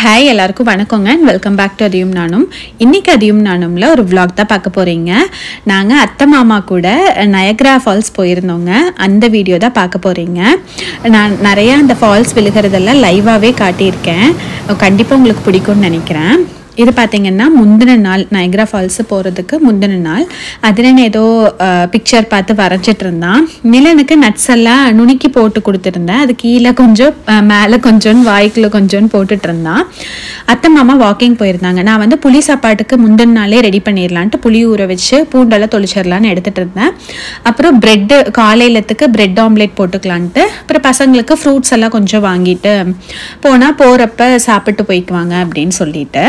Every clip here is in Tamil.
ஹாய் எல்லாருக்கும் வணக்கங்க அண்ட் வெல்கம் பேக் டு அதியும் நானும். இன்றைக்கி அதியும் நானும்ல ஒரு vlog தான் பார்க்க போகிறீங்க. நாங்கள் அத்தை மாமா கூட நயக்ரா ஃபால்ஸ் போயிருந்தோங்க. அந்த வீடியோ தான் பார்க்க போகிறீங்க. நான் நிறையா அந்த ஃபால்ஸ் விழுகிறதெல்லாம் லைவாகவே காட்டியிருக்கேன். கண்டிப்பாக உங்களுக்கு பிடிக்கும்னு நினைக்கிறேன். இது பார்த்திங்கன்னா முந்தின நாள் நயக்ரா ஃபால்ஸு போகிறதுக்கு முந்தின நாள் அதிரன் ஏதோ பிக்சர் பார்த்து வரைஞ்சிட்டு இருந்தான். நிலனுக்கு நட்ஸ் எல்லாம் நுணுக்கி போட்டு கொடுத்துருந்தேன். அது கீழே கொஞ்சம் மேலே கொஞ்சம் வாய்க்குள்ள கொஞ்சம் போட்டுட்டு இருந்தான். அத்தை மாமா வாக்கிங் போயிருந்தாங்க. நான் வந்து புளி சாப்பாட்டுக்கு முந்தின நாளே ரெடி பண்ணிடலான்ட்டு புளி ஊற வச்சு பூண்டெல்லாம் தொளிச்சிடலான்னு எடுத்துகிட்டு இருந்தேன். அப்புறம் ப்ரெட்டு காலையிலத்துக்கு ப்ரெட் ஆம்லேட் போட்டுக்கலான்ட்டு அப்புறம் பசங்களுக்கு ஃப்ரூட்ஸ் எல்லாம் கொஞ்சம் வாங்கிட்டு போனால் போகிறப்ப சாப்பிட்டு போய்க்குவாங்க அப்படின்னு சொல்லிட்டு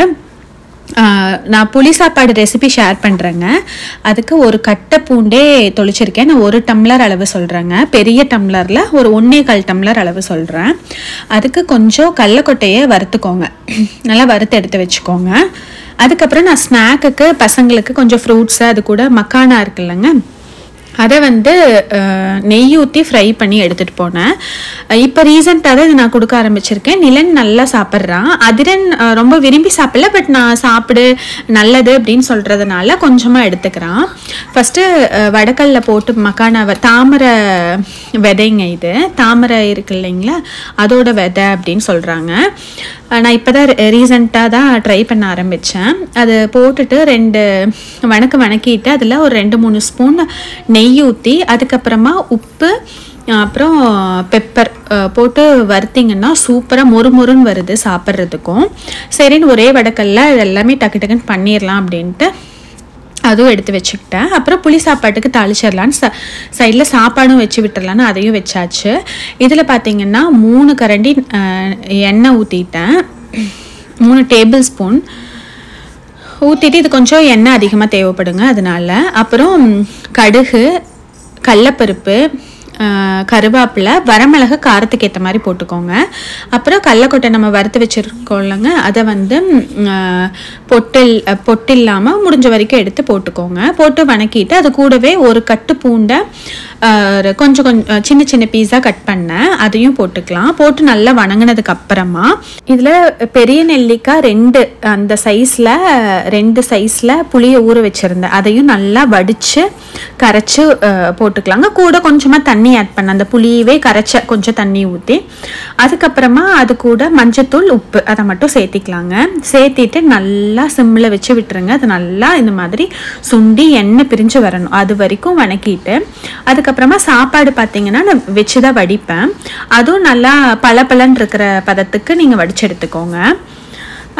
நான் புளி சாப்பாடு ரெசிபி ஷேர் பண்ணுறேங்க. அதுக்கு ஒரு கட்டை பூண்டே தொளிச்சிருக்கேன். நான் 1 டம்ளர் அளவு சொல்கிறேங்க. பெரிய டம்ளரில் ஒரு 1.25 டம்ளர் அளவு சொல்கிறேன். அதுக்கு கொஞ்சம் கடலக்கொட்டையை வறுத்துக்கோங்க. நல்லா வறுத்து எடுத்து வச்சுக்கோங்க. அதுக்கப்புறம் நான் ஸ்நாக்குக்கு பசங்களுக்கு கொஞ்சம் ஃப்ரூட்ஸு அது கூட மக்கானா இருக்குல்லங்க, அதை வந்து நெய் ஊற்றி ஃப்ரை பண்ணி எடுத்துகிட்டு போனேன். இப்போ ரீசெண்டாக தான் இது நான் கொடுக்க ஆரம்பிச்சிருக்கேன். நிலன் நல்லா சாப்பிட்றான். அதிரன் ரொம்ப விரும்பி சாப்பிடல, பட் நான் சாப்பிடு நல்லது அப்படின்னு சொல்கிறதுனால கொஞ்சமாக எடுத்துக்கிறான். ஃபஸ்ட்டு வடக்கல்ல போட்டு மக்கானாவை தாமரை விதைங்க, இது தாமரை இருக்கு இல்லைங்களா, அதோட விதை அப்படின்னு சொல்கிறாங்க. நான் இப்போ தான் ரீசெண்டாக தான் ட்ரை பண்ண ஆரம்பித்தேன். அது போட்டுட்டு 2 வணக்கிட்டு அதில் ஒரு 2-3 ஸ்பூன் நெய் ஊற்றி அதுக்கப்புறமா உப்பு அப்புறம் பெப்பர் போட்டு வறுத்திங்கன்னா சூப்பராக மொறுமொறுன்னு வருது சாப்பிட்றதுக்கும். சரின்னு ஒரே வடக்கல்ல எல்லாமே டக்கு டக்குன்னு பண்ணிடலாம் அப்படின்ட்டு அதுவும் எடுத்து வச்சுக்கிட்டேன். அப்புறம் புளி சாப்பாட்டுக்கு தாளிச்சிடலான்னு சைடில் சாப்பாடும் வச்சு விட்டுடலான்னு அதையும் வச்சாச்சு. இதில் பார்த்திங்கன்னா 3 கரண்டி எண்ணெய் ஊற்றிட்டேன். 3 டேபிள் ஸ்பூன் ஊற்றிட்டு, இது கொஞ்சம் எண்ணெய் அதிகமாக தேவைப்படுங்க அதனால். அப்புறம் கடுகு, கடலப்பருப்பு, கருவேப்பிலை, வரமிளகு காரத்துக்கு ஏற்ற மாதிரி போட்டுக்கோங்க. அப்புறம் கடலக்கொட்டை நம்ம வறுத்து வச்சுருக்கோம் இல்லைங்க, அதை வந்து பொட்டு இல்லாமல் முடிஞ்ச வரைக்கும் எடுத்து போட்டுக்கோங்க. போட்டு வணக்கிட்டு அது கூடவே ஒரு கட்டு பூண்டை கொஞ்சம் சின்ன சின்ன பீஸாக கட் பண்ணேன், அதையும் போட்டுக்கலாம். போட்டு நல்லா வணங்கினதுக்கு அப்புறமா இதில் பெரிய நெல்லிக்காய் 2 அந்த சைஸில் 2 சைஸில் புளியை ஊற வச்சுருந்தேன். அதையும் நல்லா வடித்து கரைச்சி போட்டுக்கலாங்க. கூட கொஞ்சமாக தண்ணி ஆட் பண்ண, அந்த புளியவே கரைச்ச கொஞ்சம் தண்ணி ஊற்றி அதுக்கப்புறமா அது கூட மஞ்சத்தூள், உப்பு அதை மட்டும் சேர்த்திக்கலாங்க. சேர்த்திட்டு நல்லா சிம்மில் வச்சு விட்டுருங்க. அது நல்லா இந்த மாதிரி சுண்டி எண்ணெய் பிரிஞ்சு வரணும், அது வரைக்கும் வணக்கிட்டு அதுக்கப்புறமா சாப்பாடு பார்த்தீங்கன்னா நான் வச்சு தான் வடிப்பேன். அதுவும் நல்லா பளபளன்னு இருக்கிற பதத்துக்கு நீங்கள் வடித்து எடுத்துக்கோங்க.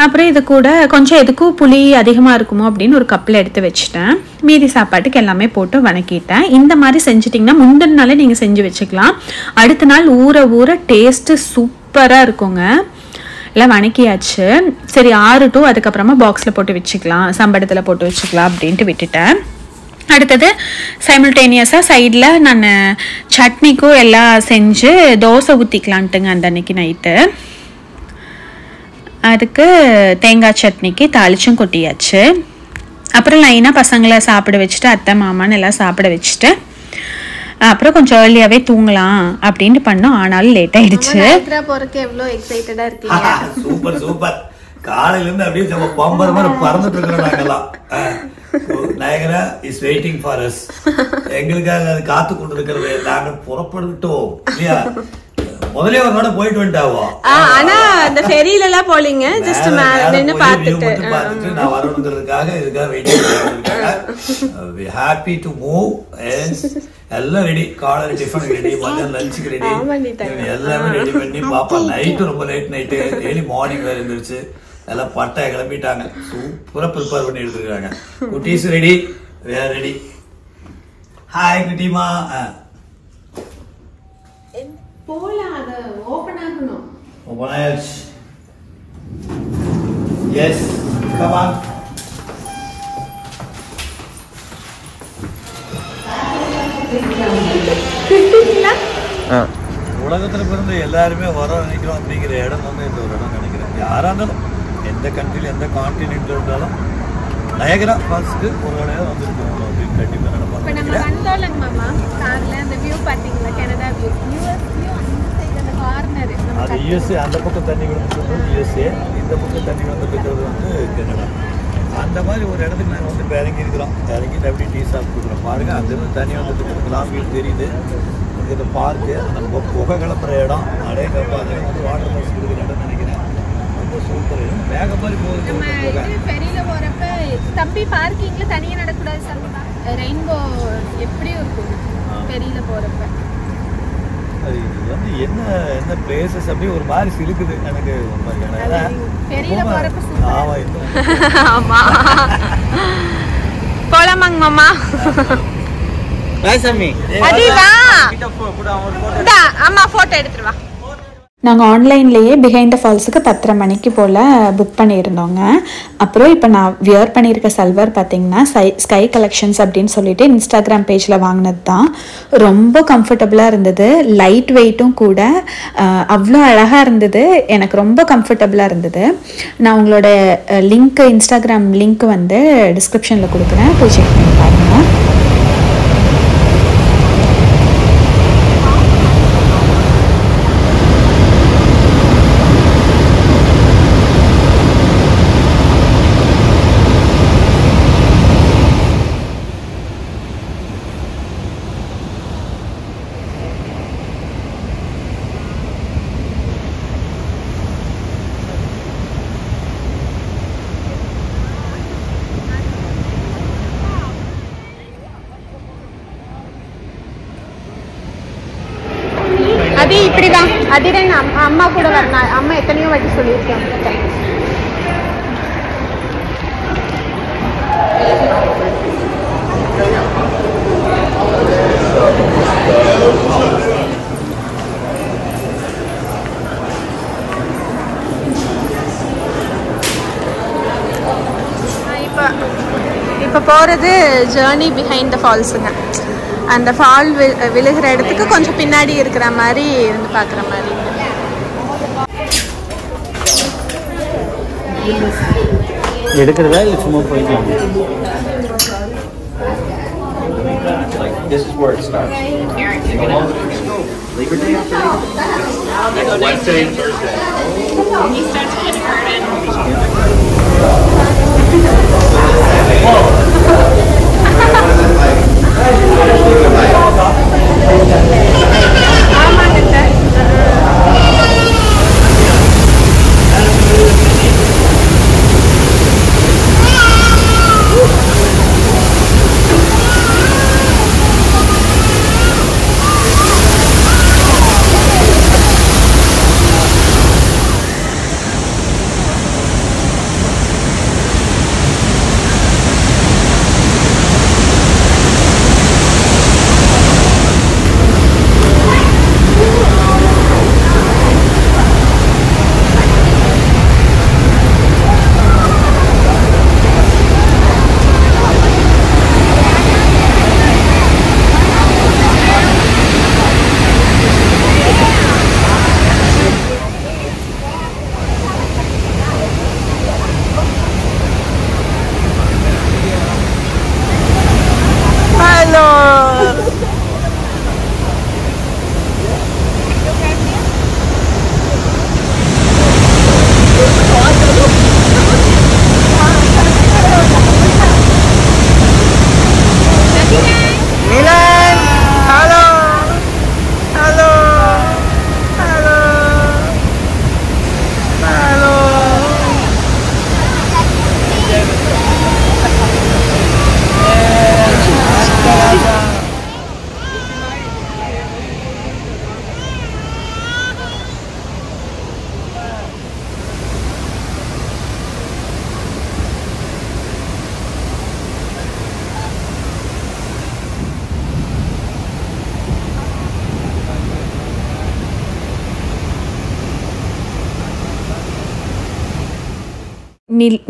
அப்புறம் இது கூட கொஞ்சம் எதுக்கும் புளி அதிகமாக இருக்குமோ அப்படின்னு ஒரு கப்பில் எடுத்து வச்சுட்டேன். மீதி சாப்பாட்டுக்கு எல்லாமே போட்டு வணக்கிட்டேன். இந்த மாதிரி செஞ்சிட்டிங்கன்னா முந்தின நாளே நீங்கள் செஞ்சு வச்சுக்கலாம். அடுத்த நாள் ஊற டேஸ்ட்டு சூப்பராக இருக்குங்க. எல்லாம் வணக்கியாச்சு. சரி ஆறட்டும், அதுக்கப்புறமா பாக்ஸில் போட்டு வச்சுக்கலாம், சம்படத்தில் போட்டு வச்சுக்கலாம் அப்படின்ட்டு விட்டுட்டேன். அடுத்தது சைமல்டேனியஸாக சைடில் நான் சட்னிக்கும் எல்லாம் செஞ்சு தோசை ஊற்றிக்கலான்ட்டுங்க அந்த அன்னைக்கு நைட்டு. அதுக்கு தேங்காய் சட்னிக்கு தாளிச்சும் கொட்டியாச்சு. அப்புறம் லைனாக பசங்களை சாப்பிட வச்சுட்டு அத்தை மாமான்னு எல்லாம் சாப்பிட வச்சுட்டு அப்புறம் கொஞ்சம் ஏர்லியாகவே தூங்கலாம் அப்படின்ட்டு பண்ணோம். ஆனாலும் லேட் ஆயிடுச்சு. போறதுக்கு எவ்வளோ எக்ஸைட்டடா இருக்கீங்க. Super super. காலையில இருந்து அப்படியே நம்ம பம்பர் மாதிரி பறந்துட்டு இருக்கிறோம் நாங்கெல்லாம். Niagara is waiting for us. எங்களுக்காக அது காத்து கொண்டு இருக்கிறது. நாங்க புறப்பட்டுட்டோம் இல்லையா, முதலே ஒரு நாள் போயிட்டு வந்துட்டாவோ. ஆனா அந்த ஃபெரியில எல்லாம் போலீங்க, ஜஸ்ட் நின்னு பார்த்துட்டு நான் வரணுங்கிறதுக்காக இதுக்காக வெயிட்டிங் பண்ணிருக்காங்க. we happy to move. எல்லாம் ரெடி, காலையில டிஃபன் ரெடி, மதியம் லஞ்சுக்கு ரெடி, எல்லாமே ரெடி பண்ணி பாப்பா. நைட்டு ரொம்ப நைட்டு ஏர்லி மார்னிங் வேற இருந்துருச்சு. எல்லாம் பட்டை கிளம்பிட்டாங்க. சூப்பரா ப்ரிப்பேர் பண்ணி எடுத்துருக்காங்க. குட்டீஸ் ரெடி, வேற ரெடி. ஹாய் குட்டிமா. போலாம், அது ஓபன் ஆகணும். ஓபன் ஆயிடுச்சு. Yes come on. உலகத்துல பிறந்த எல்லாருமே வர நினைக்கிறோம் அப்படிங்கிற இடம் வந்து இந்த ஒரு இடம் நினைக்கிறேன். யாரா இருந்தாலும் எந்த கண்ட்ரியில் எந்த கான்டினென்ட்ல இருந்தாலும் நயகரா ஃபால்ஸ்க்கு ஒரு இடம் வந்துருக்கோம் அப்படின்னு கண்டிப்பாக நடப்பாங்க. இப்போ நம்ம வந்தோம்லங்க மாமா, கார்ல அந்த வியூ பார்த்தீங்களா, கனடா வியூ, யூஎஸ் வியூ அந்த சைடு அந்த அது யூஎஸ்ஏ. அந்த பக்கம் தண்ணி விழுந்துட்டு யூஎஸ்ஏ, இந்த பக்கம் தண்ணி விழுந்துட்டு வந்து கனடா. அந்த மாதிரி ஒரு இடத்துக்கு நாங்கள் வந்து இப்போ இறங்கி இருக்கிறோம். இறங்கிட்டு அப்படியே டீ சாப்பிட்டுருக்குறோம். பாருங்கள், அங்கேருந்து தண்ணி வந்துட்டு இருக்கிறோம். வீடு தெரியுது. இந்த பார்க்கு நம்ம புகை கிளப்புற இடம். நிறைய கப்பா அதை வந்து வாட்டர் பால்ஸ் கொடுக்குற இடம் நினைக்கிறேன். ரொம்ப சூப்பர். வேக மாதிரி போகுது புகை. ஃபெரியில போறப்ப தம்பி பார்க்கிங்ல தனியா நடக்கூடாது சார். ரெயின்போ எப்படி இருக்கும் ஃபெரியில போறப்ப. அது வந்து என்ன என்ன பிளேசஸ் அப்படியே ஒரு மாதிரி சிலுக்குது எனக்கு. ஃபெரியில போறப்ப ஆமா போலாமாங்க மாமா? அம்மா போட்டோ எடுத்துட்டு வா. நாங்கள் ஆன்லைன்லேயே பிஹைண்ட் த ஃபால்ஸுக்கு 10:30 மணிக்கு போல் புக் பண்ணியிருந்தோங்க. அப்புறம் இப்போ நான் வியர் பண்ணியிருக்க சல்வார் பார்த்திங்கன்னா ஸ்கை கலெக்ஷன்ஸ் அப்படின்னு சொல்லிட்டு இன்ஸ்டாகிராம் பேஜில் வாங்கினது தான். ரொம்ப கம்ஃபர்டபுளாக இருந்தது. லைட் வெயிட்டும் கூட. அவ்வளோ அழகாக இருந்தது. எனக்கு ரொம்ப கம்ஃபர்டபுளாக இருந்தது. நான் உங்களோட இன்ஸ்டாகிராம் லிங்க் வந்து டிஸ்கிரிப்ஷனில் கொடுக்குறேன். போய் செக் பண்ணி பாருங்கள். அது இப்படிதான். அதுதான் அம்மா கூட வரணும். அம்மா எத்தனையோ வாட்டி சொல்லியிருக்கேன். இப்போ போகிறது ஜேர்னி பிஹைண்ட் த ஃபால்ஸுங்க. அந்த ஃபால் விழுகிற இடத்துக்கு கொஞ்சம் பின்னாடி இருக்கிற மாதிரி இருந்து பார்க்குற மாதிரி. எடுக்கிறதா இல்லை சும்மா போய்க்கலாம்? This is where it starts. Labor Day after Labor Day? Wednesday and Thursday. He starts kindergarten.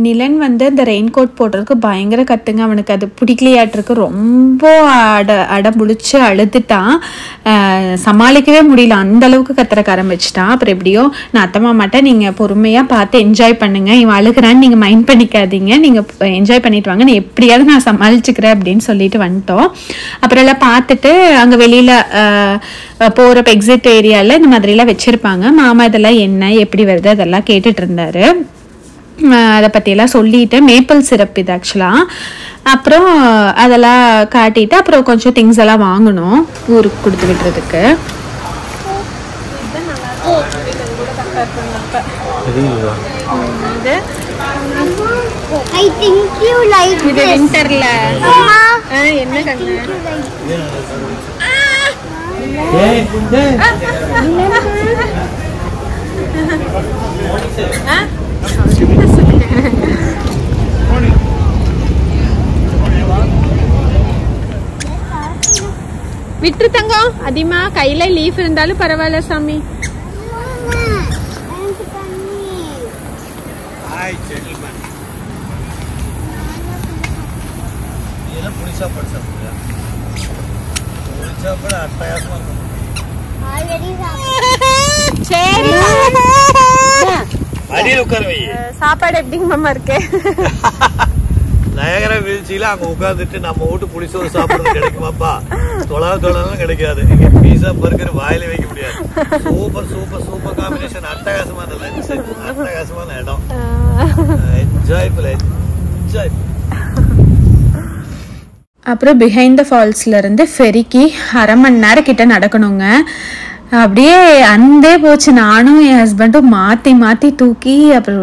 நிலன் வந்து இந்த ரெயின் கோட் போடுறதுக்கு பயங்கர கத்துங்க. அவனுக்கு அது பிடிக்கலையாட்டிருக்கு. ரொம்ப அடம்பிடிச்சு அழுதுட்டான். சமாளிக்கவே முடியல, அந்த அளவுக்கு கத்துறக்க ஆரம்பிச்சிட்டான். அப்புறம் எப்படியோ நான் அத்தை மாமாட்ட நீங்கள் பொறுமையாக பார்த்து என்ஜாய் பண்ணுங்கள், இவன் அழுகிறான்னு நீங்கள் மைண்ட் பண்ணிக்காதீங்க, நீங்கள் என்ஜாய் பண்ணிட்டு வாங்க, நான் எப்படியாவது நான் சமாளிச்சுக்கிறேன் அப்படின்னு சொல்லிட்டு வந்துட்டோம். அப்புறம் எல்லாம் பார்த்துட்டு அங்கே வெளியில் போகிறப்ப எக்ஸிட் ஏரியாவில் இந்த மாதிரிலாம் வச்சுருப்பாங்க. மாமா இதெல்லாம் என்ன எப்படி வருது அதெல்லாம் கேட்டுட்டு இருந்தார். அதை பற்றியெல்லாம் சொல்லிவிட்டு மேப்பிள் சிரப் இது ஆக்சுவலாக. அப்புறம் அதெல்லாம் காட்டிட்டு அப்புறம் கொஞ்சம் திங்ஸ் எல்லாம் வாங்கணும் ஊருக்கு கொடுத்து விடுறதுக்கு. இது விண்டர்ல என்ன கண்ணு விட்டு தங்கம். அதிகமா கையில லீஃப் இருந்தாலும் பரவாயில்ல சாமி. சரி சாப்பாடு எப்படிங்க மாமா இருக்கு? நயகரா வீழ்ச்சியில அங்க உட்காந்துட்டு நம்ம வீட்டு புளிசோறு சாப்பிடுறது கிடைக்குமாப்பா? தொழாலும் கிடைக்காது. இங்க பீஸா பர்கர் வாயில வைக்க முடியாது. Super super super combination. அட்டகாசமான லஞ்ச், அட்டகாசமான இடம். Enjoyful enjoy. அப்புறம் பிஹைண்ட் த ஃபால்ஸ்லேருந்து ஃபெரிக்கு 1/2 மணி நேரம் கிட்ட நடக்கணுங்க. அப்படியே அந்தே போச்சு. நானும் என் ஹஸ்பண்டும் மாற்றி தூக்கி அப்புறம்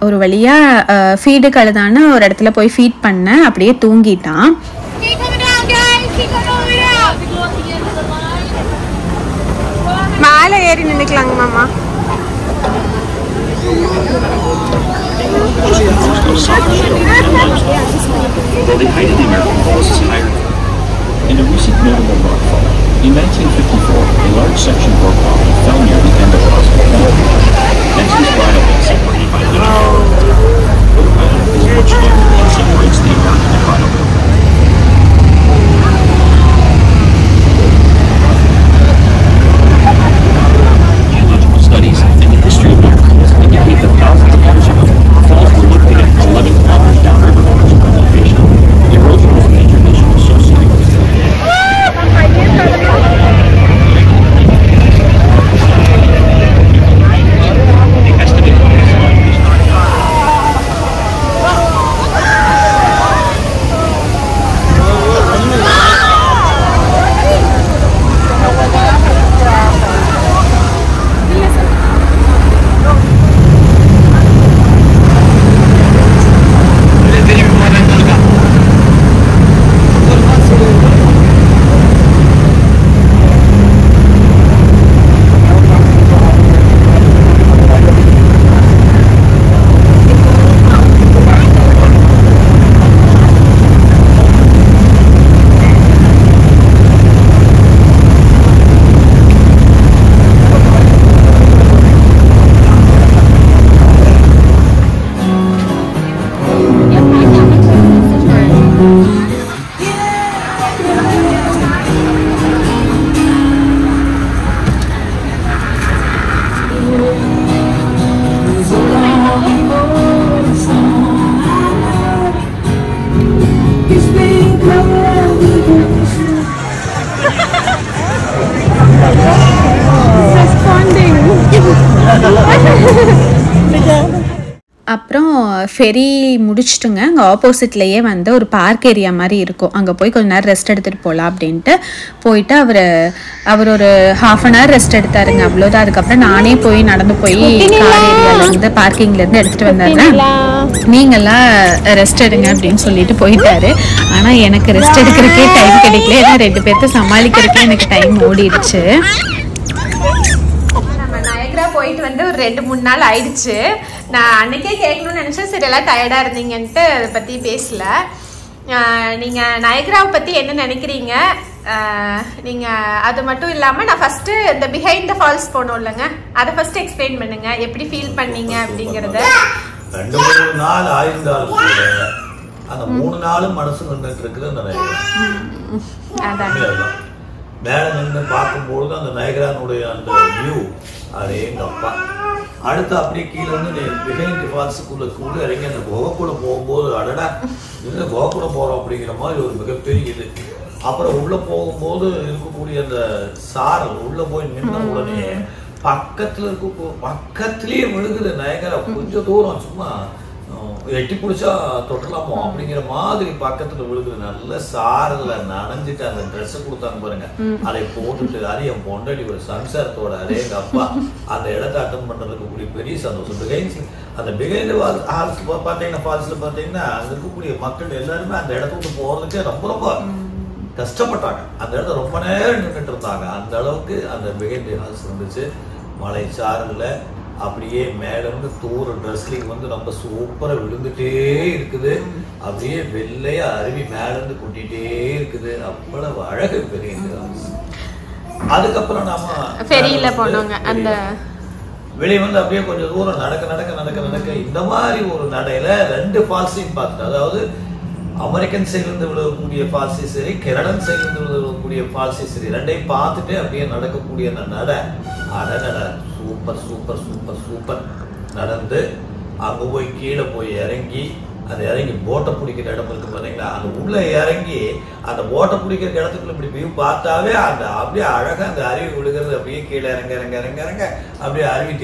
ஒரு வழியாக ஃபீடு கழுதான ஒரு இடத்துல போய் ஃபீட் பண்ணேன். அப்படியே தூங்கிட்டான். மேலே ஏறி நின்னுக்கலாங்க மாமா. In a recent notable rockfall, in 1954, a large section broke off and fell near the end of Roswell Mountain. Next is Bridal Veil, separated by Living Rock Island is much larger and separates the American and Bridal Veil. Geological studies and the history of mountains indicate that thousands of years ago, falls were located 11 kilometers downriver from the location. Erosion was a major issue associated with it. அப்புறம் ஃபெரி முடிச்சுட்டுங்க. அங்கே ஆப்போசிட்லேயே வந்து ஒரு பார்க் ஏரியா மாதிரி இருக்கும். அங்கே போய் கொஞ்ச நேரம் ரெஸ்ட் எடுத்துகிட்டு போகலாம் அப்படின்ட்டு போயிட்டு அவர் ஒரு 1/2 அன் ஹவர் ரெஸ்ட் எடுத்தாருங்க. அவ்வளோதான். அதுக்கப்புறம் நானே போய் நடந்து போய் கார் ஏரியாவிலேருந்து பார்க்கிங்லேருந்து எடுத்துகிட்டு வந்தாருங்க. நீங்கள்லாம் ரெஸ்ட் எடுங்க அப்படின்னு சொல்லிட்டு போயிட்டாரு. ஆனால் எனக்கு ரெஸ்ட் எடுக்கிறதுக்கே டைம் கிடைக்கல. ஏன்னா 2 பேர்த்த சமாளிக்கிறதுக்கே எனக்கு டைம் ஓடிடுச்சு. போயிட்டு வந்து ஒரு 2-3 நாள் ஆயிடுச்சு. நான் அன்னைக்கே கேட்கணும்னு நினைச்சேன். சரி எல்லாம் டயர்டா இருந்தீங்கன்ட்டு அதை பத்தி பேசல. நீங்க நயக்ராவை பத்தி என்ன நினைக்கிறீங்க? நீங்க அது மட்டும் இல்லாம நான் ஃபர்ஸ்ட் இந்த பிஹைண்ட் த ஃபால்ஸ் போனோம் இல்லைங்க, அதை ஃபர்ஸ்ட் எக்ஸ்பிளைன் பண்ணுங்க. எப்படி ஃபீல் பண்ணீங்க அப்படிங்கறத. 2-3 நாள் ஆயிருந்தாலும் கூட அந்த 3 நாளும் மனசு நின்றுட்டு இருக்குது அந்த நயகரா. மேல நின்று பார்க்கும்பொழுது அந்த நயகரானுடைய அந்த வியூ அதே அப்பா. அடுத்து அப்படியே கீழே வந்து பிஹைண்ட் ஃபால்ஸுக்குள்ள இறங்கி அந்த குகைக்குள்ள போகும்போது அடடா இந்த குகைக்குள்ள போறோம் அப்படிங்கிற மாதிரி ஒரு மிகப்பெரிய இது. அப்புறம் உள்ள போகும்போது இருக்கக்கூடிய அந்த சாரல் உள்ள போய் நின்ன உடனே பக்கத்திலேயே விழுகுது நயகரா. கொஞ்சம் தூரம் சும்மா எட்டி பிடிச்சா தொட்டலாமோ அப்படிங்கிற மாதிரி பக்கத்துல விழுகுது. நல்ல சாரல நனைஞ்சிட்டு அந்த ட்ரெஸ் கொடுத்தாங்க பாருங்க, அதை போட்டுட்டு அது என் பொண்டாடி ஒரு சம்சாரத்தோட அதே எங்க அப்பா அந்த இடத்தை அட்டன் பண்றதுக்கு கூடிய பெரிய சந்தோஷம். அந்த பிகைண்ட் ஹால்ஸ் பாத்தீங்கன்னா ஃபால்ஸ்ல பாத்தீங்கன்னா அங்க இருக்கக்கூடிய மக்கள் எல்லாருமே அந்த இடத்த விட்டு போறதுக்கே ரொம்ப கஷ்டப்பட்டாங்க. அந்த இடத்த ரொம்ப நேரம் நின்றுட்டு இருந்தாங்க. அந்த அளவுக்கு அந்த பிகைண்ட் ஹால்ஸ் இருந்துச்சு. மலை சாரல்ல அப்படியே மேல இருந்து தூர ட்ரெஸ்லிங் வந்து ரொம்ப சூப்பரா விழுந்துட்டே இருக்குது. அப்படியே வெள்ளையா அருவி மேல இருந்து கொட்டிட்டே இருக்குது. அவ்வளவு அழகு பெரிய. அதுக்கப்புறம் நாம ஃபெரியில போனோங்க. அந்த வெளியே வந்து அப்படியே கொஞ்சம் தூரம் நடக்க இந்த மாதிரி ஒரு நடையில 2 ஃபால்ஸையும் பார்த்துட்டு, அதாவது அமெரிக்கன் சைட்லேருந்து விழுகக்கூடிய ஃபால்ஸையும் சரி, கனடன் சைட்லேருந்து விழுகக்கூடிய ஃபால்ஸையும் சரி, 2ஐயும் பார்த்துட்டு அப்படியே நடக்கக்கூடிய அந்த நடை அடநட சூப்பர் சூப்பர் சூப்பர் சூப்பர். நடந்து அங்கே போய் கீழே போய் இறங்கி அந்த இறங்கி போட்டை பிடிக்கிற இடம் இருக்கு பார்த்தீங்களா, அந்த உள்ள இறங்கி அந்த போட்டை பிடிக்கிற இடத்துக்குள்ள இப்படி வியூ பார்த்தாவே அந்த அப்படியே அழகா அந்த அருவி விழுகிறது. அப்படியே கீழே இறங்க அப்படியே அருவி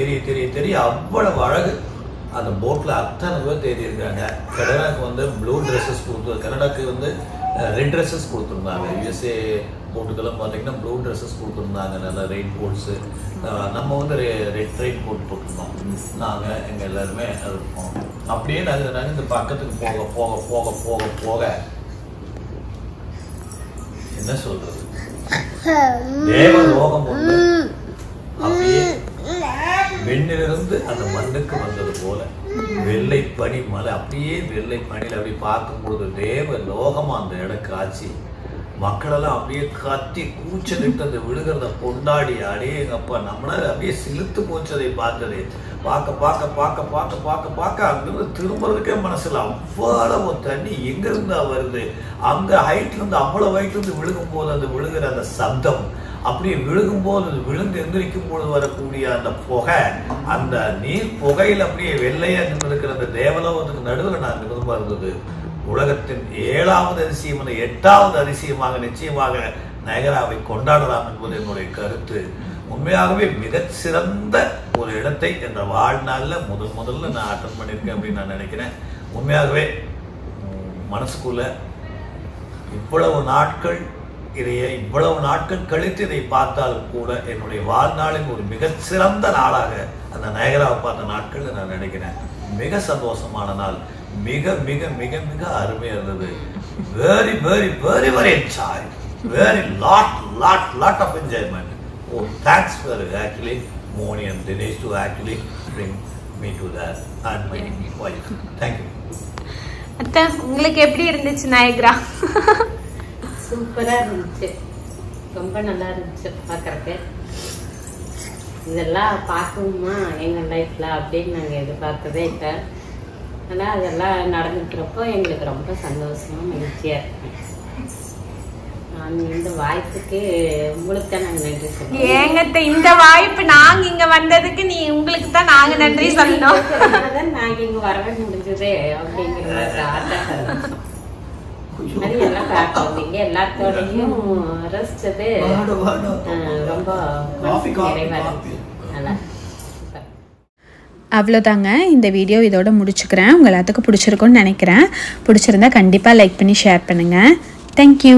தெரிய அவ்வளவு அழகு. அந்த போட்ல அத்தனை பேர் தேடி இருக்காங்க. கனடாக்கு வந்து ப்ளூ ட்ரெஸ்ஸஸ் கொடுத்து, கனடாக்கு வந்து ரெட் ட்ரெஸ்ஸஸ் கொடுத்துருந்தாங்க. யூஎஸ்ஏ போட்டுக்கெல்லாம் பார்த்தீங்கன்னா ப்ளூ ட்ரெஸ்ஸஸ் கொடுத்துருந்தாங்க, நல்லா ரெயின் கோட்ஸு. நம்ம வந்து ரெட் ரெயின் கோட் போட்டிருந்தோம். நாங்கள் எங்கள் எல்லாருமே அது இருக்கோம். அப்படியே நாங்கள் இந்த பக்கத்துக்கு போக போக போக போக போக என்ன சொல்றது, தேவலோகம் ஒன்று அப்படியே வெண்ணிலிருந்து அந்த மண்ணுக்கு வந்தது போல வெள்ளை பனி மலை, அப்படியே வெள்ளை பனியில் அப்படி பார்க்கும் பொழுது தேவ லோகமா அந்த இடம் காட்சி. மக்களெல்லாம் அப்படியே கத்தி கூச்சலிட்டு அந்த விழுகிறத கொண்டாடி அடையே அப்பா நம்மளால அப்படியே சிலுத்து போச்சதை பார்த்தது. பார்க்க பார்க்க பார்க்க பார்க்க பார்க்க பார்க்க அங்கிருந்து திரும்புறதுக்கே மனசுல அவ்வளவு தண்ணி எங்க இருந்தா வருது. அங்க ஹைட்ல இருந்து அவ்வளவு ஹைட்ல இருந்து விழுகும் போது அந்த விழுகிற அந்த சப்தம், அப்படியே விழுகும் போது விழுந்து எந்திரிக்கும் போது வரக்கூடிய அந்த புகை, அந்த நீர் புகையில் அப்படியே வெள்ளையா நின்று இருக்கிற அந்த தேவலோகத்துக்கு நடுவில் நான் நிருபமா இருந்தது. உலகத்தின் 7வது அதிசயம் 8வது அதிசயமாக நிச்சயமாக நயகராவை கொண்டாடலாம் என்பது என்னுடைய கருத்து. உண்மையாகவே மிகச்சிறந்த ஒரு இடத்தை என்ற வாழ்நாள்ல முதல்ல நான் அட்டன் பண்ணியிருக்கேன் அப்படின்னு நான் நினைக்கிறேன். உண்மையாகவே மனசுக்குள்ள இவ்வளவு நாட்கள் கழித்து இதை பார்த்தாலும் கூட என்னுடைய வாழ்நாளின் ஒரு மிகச்சிறந்த நாளாக அந்த நயகராவை பார்த்த நாட்கள் நான் நினைக்கிறேன். மிக சந்தோஷமான நாள், மிக மிக மிக மிக அருமையா இருந்தது. Very very very very enjoy, very lot of enjoyment. Oh, thanks for actually Moni and Dinesh to actually bring me to that and my wife. Thank you. அத்தை, உங்களுக்கு எப்படி இருந்துச்சு நயகரா? சூப்பரா இருந்துச்சு, ரொம்ப நல்லா இருந்துச்சு பார்க்கறதுக்கு. இதெல்லாம் பார்க்கணுமா எங்கள் லைஃப்ல அப்படின்னு நாங்கள் எதிர்பார்த்ததே இல்லை. ஆனால் அதெல்லாம் நடந்துக்கிறப்போ எங்களுக்கு ரொம்ப சந்தோஷமா மகிழ்ச்சியா இருக்கு. நான் இந்த வாய்ப்புக்கு உங்களுக்கு தான் நாங்கள் நன்றி சொல்லுவோம். ஏங்கத்த இந்த வாய்ப்பு நாங்க இங்க வந்ததுக்கு உங்களுக்கு தான் நாங்க நன்றி சொல்லணும். நாங்க இங்க வரவே முடிஞ்சது அப்படிங்கிற எல்லாம் பார்க்க எல்லாத்தோடையும் ரசிச்சது ரொம்ப நிறைவா இருந்துச்சு. நல்லா அவ்வளோதாங்க. இந்த வீடியோ இதோட முடிச்சுக்கிறேன். உங்கள் எல்லாத்துக்கும் பிடிச்சிருக்கும்னு நினைக்கிறேன். பிடிச்சிருந்தா கண்டிப்பாக லைக் பண்ணி ஷேர் பண்ணுங்கள். தேங்க்யூ.